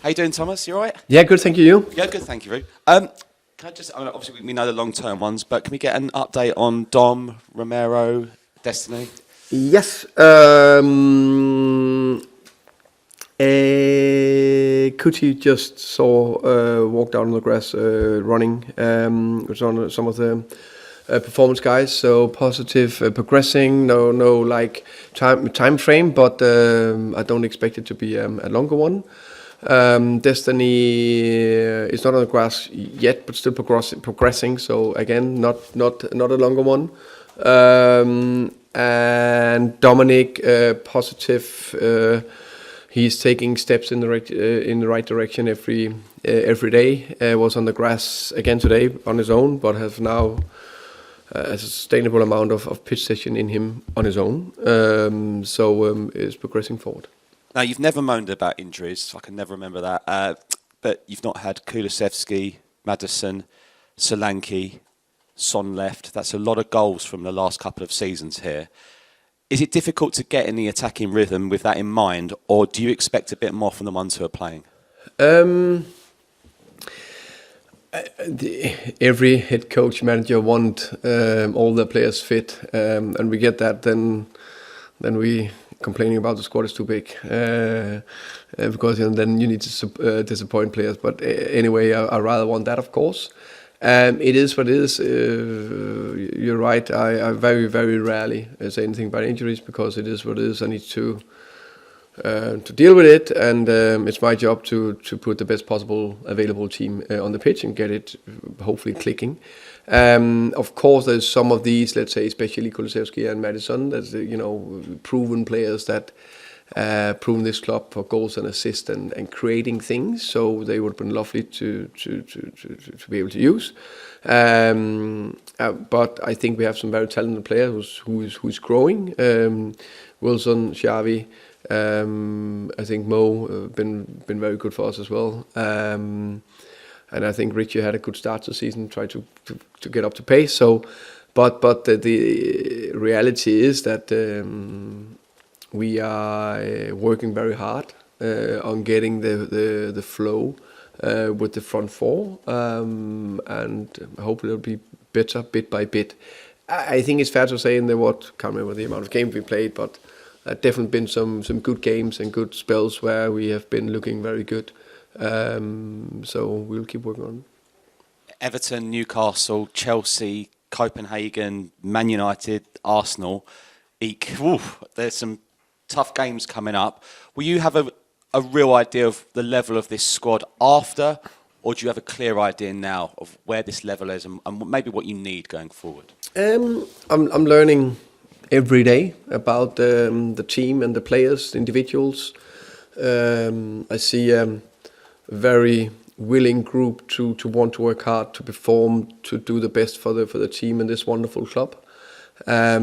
How you doing, Thomas? You all right? Yeah, good. Thank you. You? Yeah, good, thank you, Ru. Can I just, I mean, obviously we know the long-term ones, but can we get an update on Dom, Romero, Destiny? Yes. Kuti just saw walk down on the grass running. Was on some of the performance guys. So positive, progressing. No, like time frame, but I don't expect it to be a longer one. Destiny is not on the grass yet, but still progressing. So again, not a longer one. And Dominic, positive. He's taking steps in the right direction every day. Was on the grass again today on his own, but has now a sustainable amount of pitch session in him on his own. So is progressing forward. Now, you've never moaned about injuries. I can never remember that. But you've not had Kulusevski, Maddison, Solanke, Son left. That's a lot of goals from the last couple of seasons here. Is it difficult to get in the attacking rhythm with that in mind, or do you expect a bit more from the ones who are playing? Every head coach, manager want all the players fit, and we get that. Then we complaining about the squad is too big because then you need to disappoint players. But anyway, I rather want that, of course. It is what it is. You're right. I very, very rarely say anything about injuries because it is what it is. I need to deal with it, and it's my job to put the best possible available team on the pitch and get it hopefully clicking. Of course, there's some of these, let's say, especially Kulusevski and Maddison, that's proven players that proven this club for goals and assists and creating things. So they would have been lovely to be able to use. But I think we have some very talented players who's growing. Wilson, Xavi. I think Mo been very good for us as well. And I think Richie had a good start to the season, tried to get up to pace. So, but the reality is that we are working very hard on getting the flow with the front four, and hopefully it'll be better bit by bit. I think it's fair to say can't remember the amount of games we played, but there definitely been some good games and good spells where we have been looking very good. So we'll keep working on it. Everton, Newcastle, Chelsea, Copenhagen, Man United, Arsenal. There's some tough games coming up. Will you have a real idea of the level of this squad after, or do you have a clear idea now of where this level is and maybe what you need going forward? I'm learning every day about the team and the players, the individuals. I see a very willing group to want to work hard, to perform, to do the best for the team in this wonderful club. I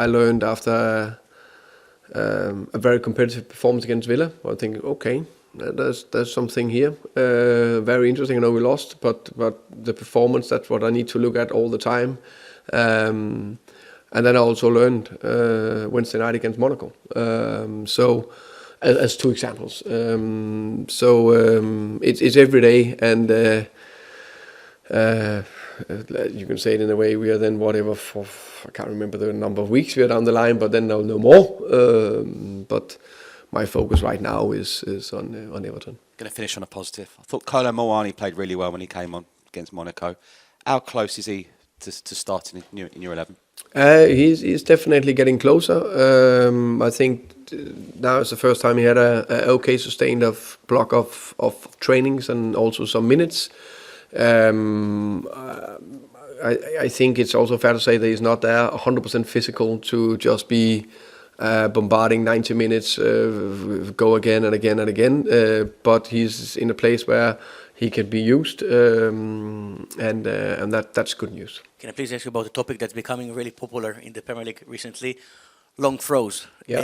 learned after a very competitive performance against Villa. I think, okay, there's something here. Very interesting. I know we lost, but the performance, that's what I need to look at all the time. And then I also learned Wednesday night against Monaco. So as two examples. It's every day, and you can say it in a way we are then whatever for, I can't remember the number of weeks we are down the line, but then no more. But my focus right now is on Everton. Going to finish on a positive. I thought Kolo Muani played really well when he came on against Monaco. How close is he to starting in your 11? He's definitely getting closer. I think now it's the first time he had a okay sustained block of trainings and also some minutes. I think it's also fair to say that he's not there 100% physical to just be bombarding 90 minutes, go again and again and again. But he's in a place where he can be used, and that's good news. Can I please ask you about a topic that's becoming really popular in the Premier League recently? Long throws. Yeah.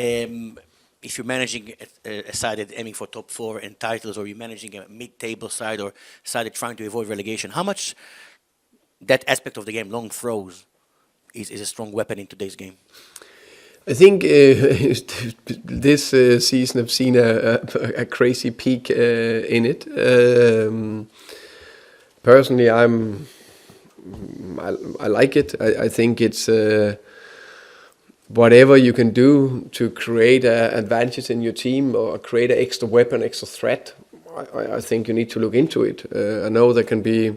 If you're managing a side that's aiming for top four and titles, or you're managing a mid-table side or a side that's trying to avoid relegation, how much that aspect of the game, long throws, is a strong weapon in today's game? I think this season I've seen a crazy peak in it. Personally, I like it. I think it's whatever you can do to create advantages in your team or create an extra weapon, extra threat. I think you need to look into it. I know there can be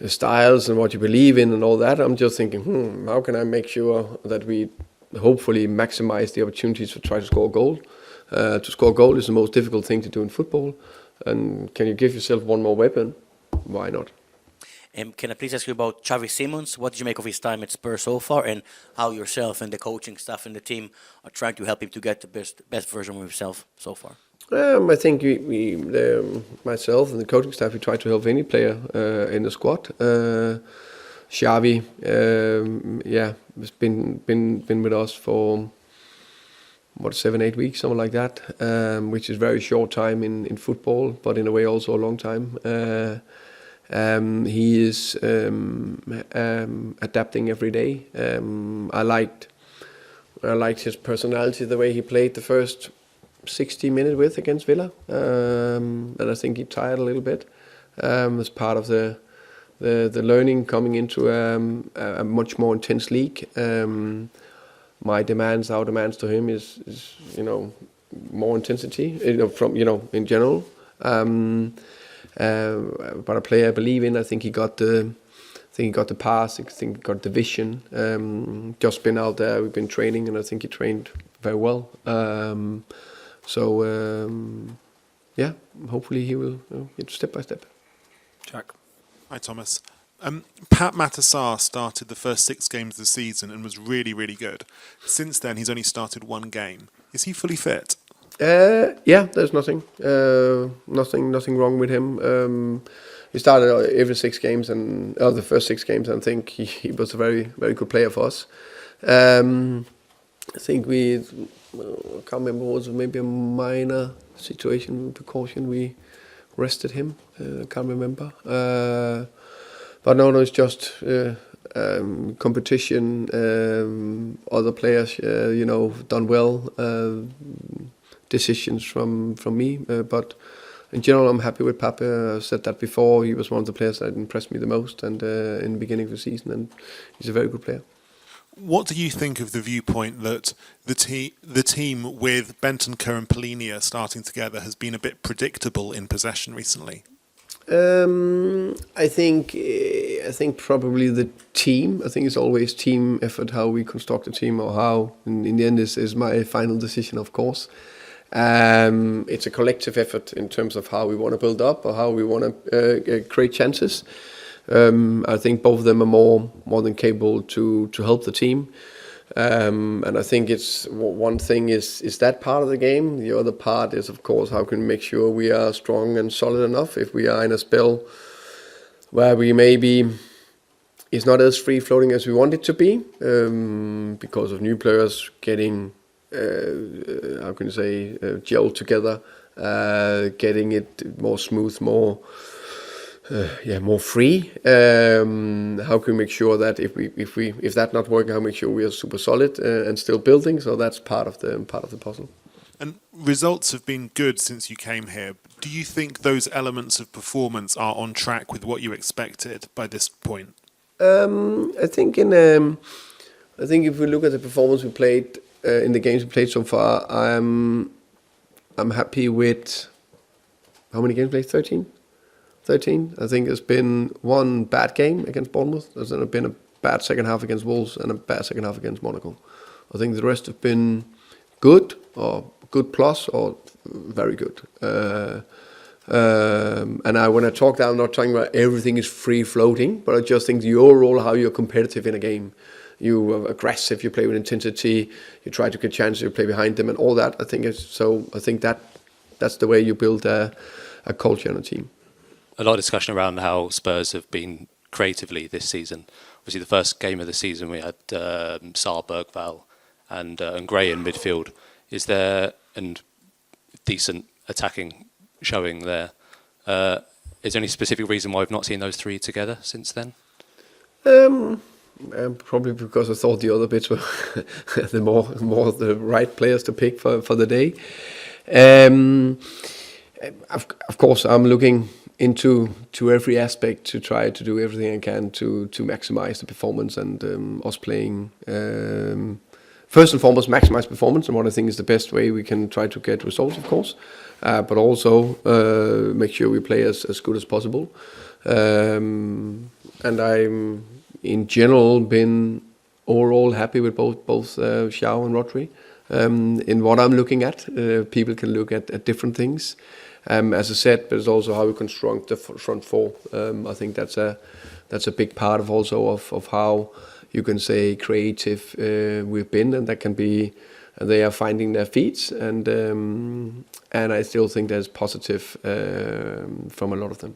styles and what you believe in and all that. I'm just thinking, how can I make sure that we hopefully maximize the opportunities to try to score a goal? To score a goal is the most difficult thing to do in football. And can you give yourself one more weapon? Why not? Can I please ask you about Xavi Simons? What did you make of his time at Spurs so far, and how yourself and the coaching staff and the team are trying to help him to get the best version of himself so far? I think myself and the coaching staff, we try to help any player in the squad. Xavi, has been with us for 7-8 weeks, something like that, which is very short time in football, but in a way also a long time. He is adapting every day. I liked his personality, the way he played the first 60 minutes against Villa, and I think he tired a little bit as part of the learning coming into a much more intense league. Our demands to him is more intensity, in general. But a player I believe in. I think he got the pass. I think he got the vision. Just been out there. We've been training, and I think he trained very well. Hopefully he will get step by step. Jack. Hi, Thomas. Pat Matasar started the first 6 games of the season and was really, really good. Since then, he's only started 1 game. Is he fully fit? There's nothing wrong with him. He started every 6 games and the first 6 games. And I think he was a very, very good player for us. I think I can't remember, was maybe a minor situation precaution. We rested him. I can't remember. But no, it's just competition. Other players, done well. Decisions from me, but in general, I'm happy with Pape. I've said that before. He was one of the players that impressed me the most, and in the beginning of the season, and he's a very good player. What do you think of the viewpoint that the team with Bentancur and Polinia starting together has been a bit predictable in possession recently? I think probably the team. I think it's always team effort how we construct a team, or how. In the end, is my final decision, of course. It's a collective effort in terms of how we want to build up or how we want to create chances. I think both of them are more than capable to help the team. And I think it's one thing is that part of the game. The other part is, of course, how can we make sure we are strong and solid enough if we are in a spell where we maybe is not as free floating as we want it to be, because of new players getting gelled together, getting it more smooth, more free. How can we make sure that if that's not working, how make sure we are super solid and still building? So that's part of the puzzle. And results have been good since you came here. Do you think those elements of performance are on track with what you expected by this point? I think if we look at the performance we played in the games we played so far, I'm happy with how many games we played? 13. I think there's been one bad game against Bournemouth. There's been a bad second half against Wolves and a bad second half against Monaco. I think the rest have been good, or good plus, or very good. And when I talk that, I'm not talking about everything is free floating, but I just think the overall how you're competitive in a game. You are aggressive, you play with intensity, you try to get chances, you play behind them, and all that. I think that's the way you build a culture and a team. A lot of discussion around how Spurs have been creatively this season. Obviously, the first game of the season we had Saar, Bergvall and Gray in midfield. Is there a decent attacking showing there? Is there any specific reason why we've not seen those three together since then? Probably because I thought the other bits were the more the right players to pick for the day. Of course, I'm looking into every aspect to try to do everything I can to maximize the performance and us playing. First and foremost, maximize performance, and what I think is the best way we can try to get results, of course, but also make sure we play as good as possible. And I'm in general been overall happy with both Xiao and Rodri. In what I'm looking at, people can look at different things. As I said, but it's also how we construct the front four. I think that's a big part of also of how you can say creative we've been, and that can be they are finding their feet, and I still think there's positive from a lot of them.